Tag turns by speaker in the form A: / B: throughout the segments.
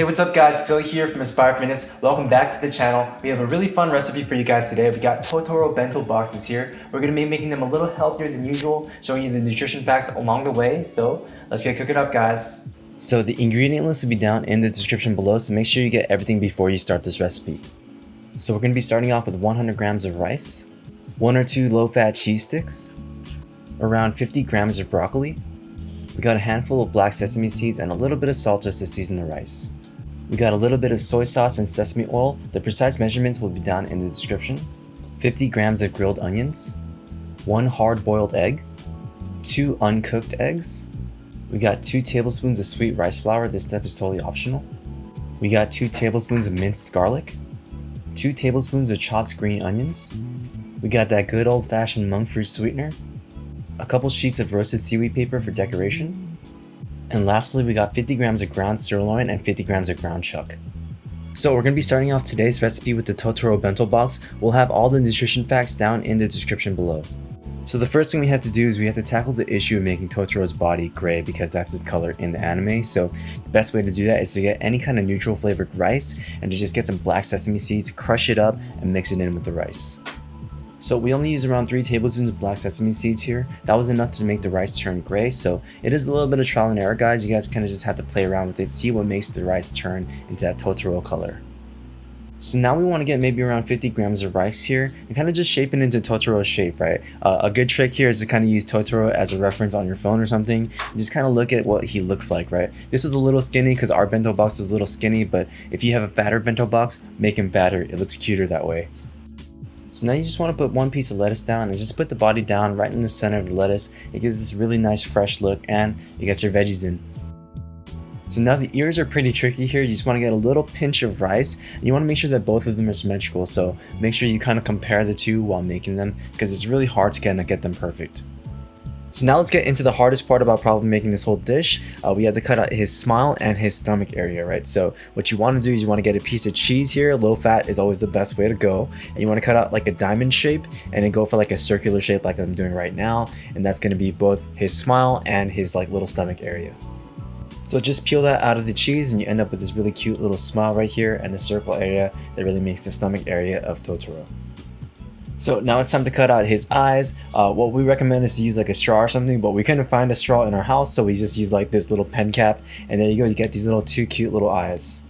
A: Hey, what's up guys? Phil here from Inspired Fitness. Welcome back to the channel. We have a really fun recipe for you guys today. We got Totoro Bento Boxes here. We're going to be making them a little healthier than usual, showing you the nutrition facts along the way. So let's get cooking up, guys. So the ingredient list will be down in the description below, so make sure you get everything before you start this recipe. So we're going to be starting off with 100 grams of rice, 1 or 2 low-fat cheese sticks, around 50 grams of broccoli. We got a handful of black sesame seeds and a little bit of salt just to season the rice. We got a little bit of soy sauce and sesame oil. The precise measurements will be down in the description. 50 grams of grilled onions, 1 hard-boiled egg, 2 uncooked eggs. We got 2 tablespoons of sweet rice flour. This step is totally optional. We got 2 tablespoons of minced garlic, 2 tablespoons of chopped green onions. We got that good old-fashioned monk fruit sweetener, a couple sheets of roasted seaweed paper for decoration. And lastly, we got 50 grams of ground sirloin and 50 grams of ground chuck. So we're going to be starting off today's recipe with the Totoro Bento Box. We'll have all the nutrition facts down in the description below. So the first thing we have to do is we have to tackle the issue of making Totoro's body gray because that's his color in the anime. So the best way to do that is to get any kind of neutral flavored rice and to just get some black sesame seeds, crush it up, and mix it in with the rice. So we only use around 3 tablespoons of black sesame seeds here. That was enough to make the rice turn gray, so it is a little bit of trial and error, guys. You guys kind of just have to play around with it, see what makes the rice turn into that Totoro color. So now we want to get maybe around 50 grams of rice here and kind of just shape it into Totoro's shape, right? A good trick here is to kind of use Totoro as a reference on your phone or something. And just kind of look at what he looks like, right? This is a little skinny because our bento box is a little skinny, but if you have a fatter bento box, make him fatter. It looks cuter that way. So now you just want to put 1 piece of lettuce down and just put the body down right in the center of the lettuce. It gives this really nice fresh look and it gets your veggies in. So now the ears are pretty tricky here. You just want to get a little pinch of rice and you want to make sure that both of them are symmetrical. So make sure you kind of compare the two while making them because it's really hard to kind of get them perfect. So now let's get into the hardest part about probably making this whole dish. We have to cut out his smile and his stomach area, right? So what you want to do is you want to get a piece of cheese here. Low fat is always the best way to go. And you want to cut out like a diamond shape and then go for like a circular shape like I'm doing right now. And that's going to be both his smile and his like little stomach area. So just peel that out of the cheese and you end up with this really cute little smile right here and the circle area that really makes the stomach area of Totoro. So now it's time to cut out his eyes. What we recommend is to use like a straw or something, but we couldn't find a straw in our house, so we just use like this little pen cap, and there you go, you get these little 2 cute little eyes.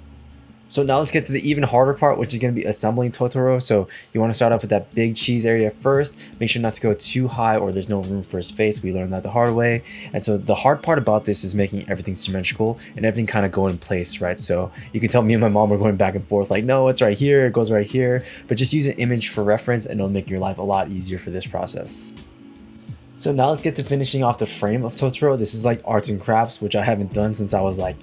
A: So now let's get to the even harder part, which is going to be assembling Totoro. So you want to start off with that big cheese area first. Make sure not to go too high or there's no room for his face. We learned that the hard way. And so the hard part about this is making everything symmetrical and everything kind of go in place, right? So you can tell me and my mom are going back and forth like, no, it's right here, it goes right here. But just use an image for reference and it'll make your life a lot easier for this process. So now let's get to finishing off the frame of Totoro. This is like arts and crafts, which I haven't done since I was like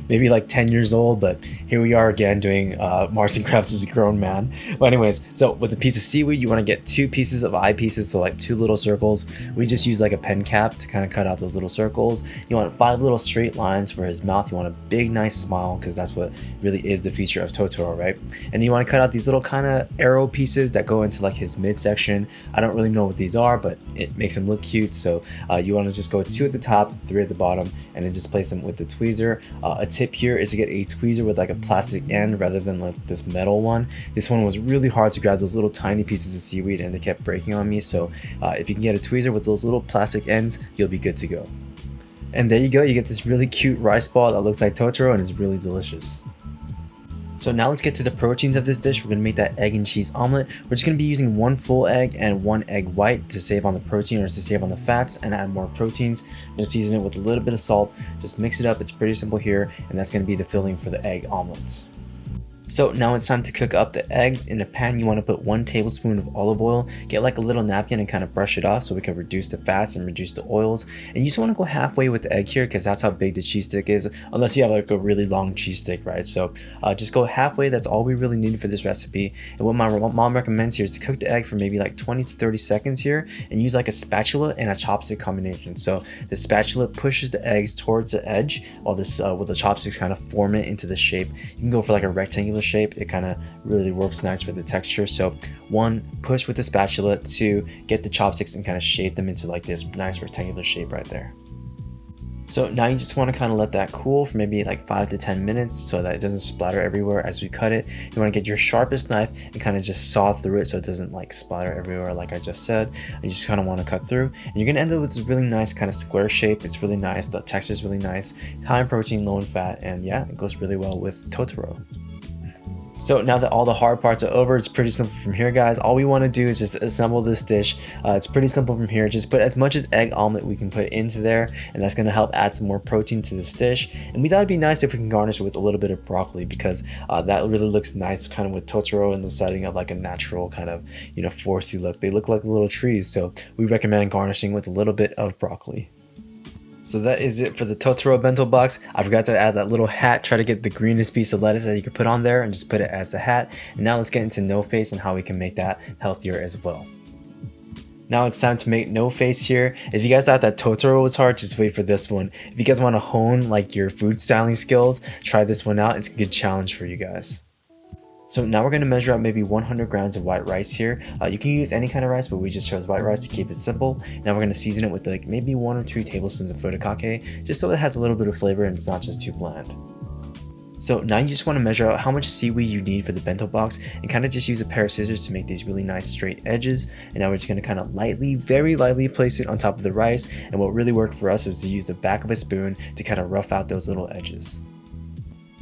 A: maybe like 10 years old, but here we are again doing arts and crafts as a grown man. But anyways, so with a piece of seaweed, you want to get 2 pieces of eyepieces, so like 2 little circles. We just use like a pen cap to kind of cut out those little circles. You want 5 little straight lines for his mouth. You want a big nice smile because that's what really is the feature of Totoro, right? And you want to cut out these little kind of arrow pieces that go into like his midsection. I don't really know what these are, but it makes him look cute. So you want to just go 2 at the top, 3 at the bottom, and then just place them with the tweezer. A tip here is to get a tweezer with like a plastic end rather than like this metal one. This one was really hard to grab those little tiny pieces of seaweed and they kept breaking on me. So if you can get a tweezer with those little plastic ends, you'll be good to go. And there you go, you get this really cute rice ball that looks like Totoro and is really delicious. So now let's get to the proteins of this dish. We're going to make that egg and cheese omelet. We're just going to be using 1 full egg and 1 egg white to save on the protein or to save on the fats and add more proteins. I'm going to season it with a little bit of salt. Just mix it up. It's pretty simple here, and that's going to be the filling for the egg omelets. So now it's time to cook up the eggs. In a pan, you want to put 1 tablespoon of olive oil. Get like a little napkin and kind of brush it off so we can reduce the fats and reduce the oils. And you just want to go halfway with the egg here because that's how big the cheese stick is, unless you have like a really long cheese stick, right? So just go halfway. That's all we really need for this recipe. And what my mom recommends here is to cook the egg for maybe like 20 to 30 seconds here and use like a spatula and a chopstick combination. So the spatula pushes the eggs towards the edge while this with the chopsticks kind of form it into the shape. You can go for like a rectangular shape. It kind of really works nice with the texture. So 1, push with the spatula. 2, get the chopsticks and kind of shape them into like this nice rectangular shape right there. So now you just want to kind of let that cool for maybe like 5 to 10 minutes so that it doesn't splatter everywhere as we cut it. You want to get your sharpest knife and kind of just saw through it so it doesn't like splatter everywhere like I just said. You just kind of want to cut through and you're going to end up with this really nice kind of square shape. It's really nice. The texture is really nice. High in protein, low in fat, and yeah, it goes really well with Totoro. So now that all the hard parts are over, it's pretty simple from here, guys. All we want to do is just assemble this dish. It's pretty simple from here. Just put as much as egg omelet we can put into there, and that's going to help add some more protein to this dish. And we thought it'd be nice if we can garnish it with a little bit of broccoli, because that really looks nice kind of with Totoro in the setting of like a natural kind of, you know, foresty look. They look like little trees, so we recommend garnishing with a little bit of broccoli. So that is it for the Totoro Bento Box. I forgot to add that little hat. Try to get the greenest piece of lettuce that you can put on there and just put it as the hat. And now let's get into no face and how we can make that healthier as well. Now it's time to make no face here. If you guys thought that Totoro was hard, just wait for this one. If you guys want to hone like your food styling skills, try this one out. It's a good challenge for you guys. So now we're going to measure out maybe 100 grams of white rice here. You can use any kind of rice, but we just chose white rice to keep it simple. Now we're going to season it with like maybe 1 or 2 tablespoons of furikake, just so it has a little bit of flavor and it's not just too bland. So now you just want to measure out how much seaweed you need for the bento box and kind of just use a pair of scissors to make these really nice straight edges. And now we're just going to kind of lightly, very lightly place it on top of the rice. And what really worked for us was to use the back of a spoon to kind of rough out those little edges.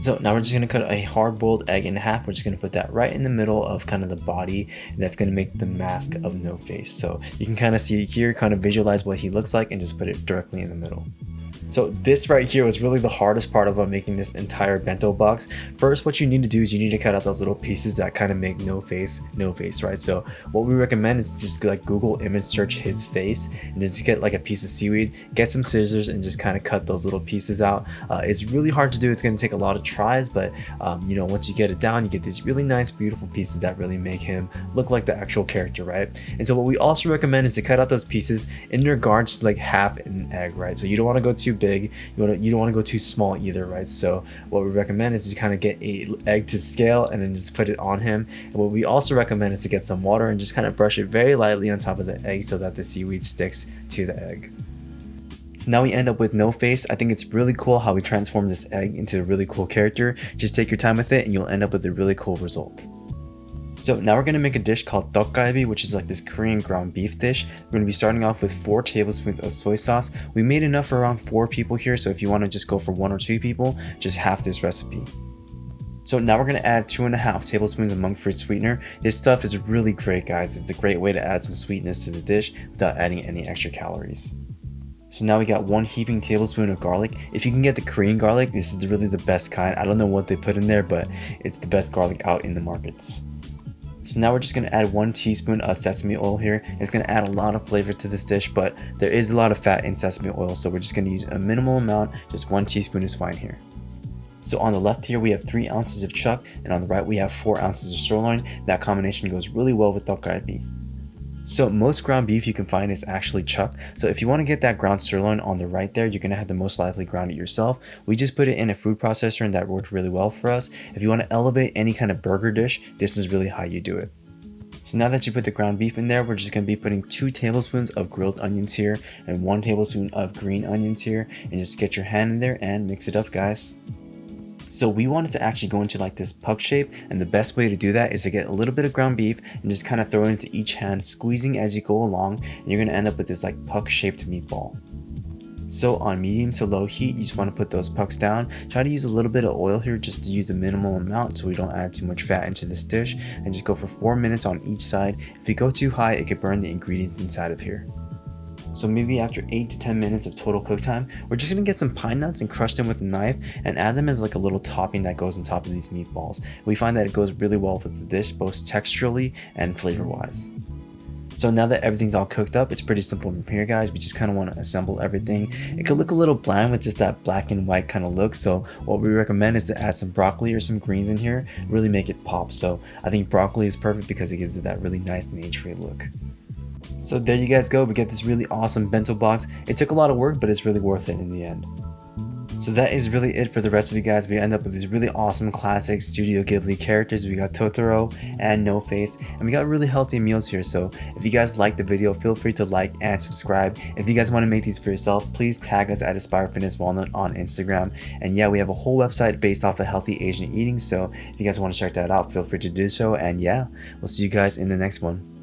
A: So now we're just going to cut a hard-boiled egg in half. We're just going to put that right in the middle of kind of the body, and that's going to make the mask of no face. So you can kind of see here, kind of visualize what he looks like and just put it directly in the middle. So this right here was really the hardest part about making this entire bento box. First, what you need to do is you need to cut out those little pieces that kind of make no face, right? So what we recommend is just like Google image search his face and just get like a piece of seaweed, get some scissors and just kind of cut those little pieces out. It's really hard to do. It's going to take a lot of tries, but you know, once you get it down, you get these really nice, beautiful pieces that really make him look like the actual character, right? And so what we also recommend is to cut out those pieces in your garnish to like half an egg, right? So you don't want to go too big, you don't want to go too small either, right? So what we recommend is to kind of get an egg to scale and then just put it on him. And what we also recommend is to get some water and just kind of brush it very lightly on top of the egg so that the seaweed sticks to the egg. So now we end up with no face. I think it's really cool how we transform this egg into a really cool character. Just take your time with it and you'll end up with a really cool result. So now we're going to make a dish called Totoro, which is like this Korean ground beef dish. We're going to be starting off with 4 tablespoons of soy sauce. We made enough for around 4 people here, so if you want to just go for 1 or 2 people, just half this recipe. So now we're going to add 2.5 tablespoons of monk fruit sweetener. This stuff is really great, guys. It's a great way to add some sweetness to the dish without adding any extra calories. So now we got 1 heaping tablespoon of garlic. If you can get the Korean garlic, this is really the best kind. I don't know what they put in there, but it's the best garlic out in the markets. So now we're just going to add 1 teaspoon of sesame oil here. It's going to add a lot of flavor to this dish, but there is a lot of fat in sesame oil, so we're just going to use a minimal amount. Just 1 teaspoon is fine here. So on the left here we have 3 ounces of chuck, and on the right we have 4 ounces of sirloin. That combination goes really well with Totoro. So most ground beef you can find is actually chuck. So if you want to get that ground sirloin on the right there, you're going to have to most likely ground it yourself. We just put it in a food processor and that worked really well for us. If you want to elevate any kind of burger dish, this is really how you do it. So now that you put the ground beef in there, we're just going to be putting 2 tablespoons of grilled onions here and 1 tablespoon of green onions here, and just get your hand in there and mix it up, guys. So we wanted to actually go into like this puck shape, and the best way to do that is to get a little bit of ground beef and just kind of throw it into each hand, squeezing as you go along, and you're going to end up with this like puck shaped meatball. So on medium to low heat, you just want to put those pucks down. Try to use a little bit of oil here just to use a minimal amount so we don't add too much fat into this dish, and just go for 4 minutes on each side. If you go too high, it could burn the ingredients inside of here. So maybe after 8 to 10 minutes of total cook time, we're just going to get some pine nuts and crush them with a knife and add them as like a little topping that goes on top of these meatballs. We find that it goes really well with the dish, both texturally and flavor wise. So now that everything's all cooked up, it's pretty simple from here, guys. We just kind of want to assemble everything. It could look a little bland with just that black and white kind of look, so what we recommend is to add some broccoli or some greens in here, really make it pop. So I think broccoli is perfect because it gives it that really nice naturey look. So there you guys go, we get this really awesome bento box. It took a lot of work, but it's really worth it in the end. So that is really it for the recipe, guys. We end up with these really awesome classic Studio Ghibli characters. We got Totoro and No Face, and we got really healthy meals here. So if you guys liked the video, feel free to like and subscribe. If you guys want to make these for yourself, please tag us at Aspire Fitness Walnut on Instagram. And yeah, we have a whole website based off of healthy Asian eating. So if you guys want to check that out, feel free to do so. And yeah, we'll see you guys in the next one.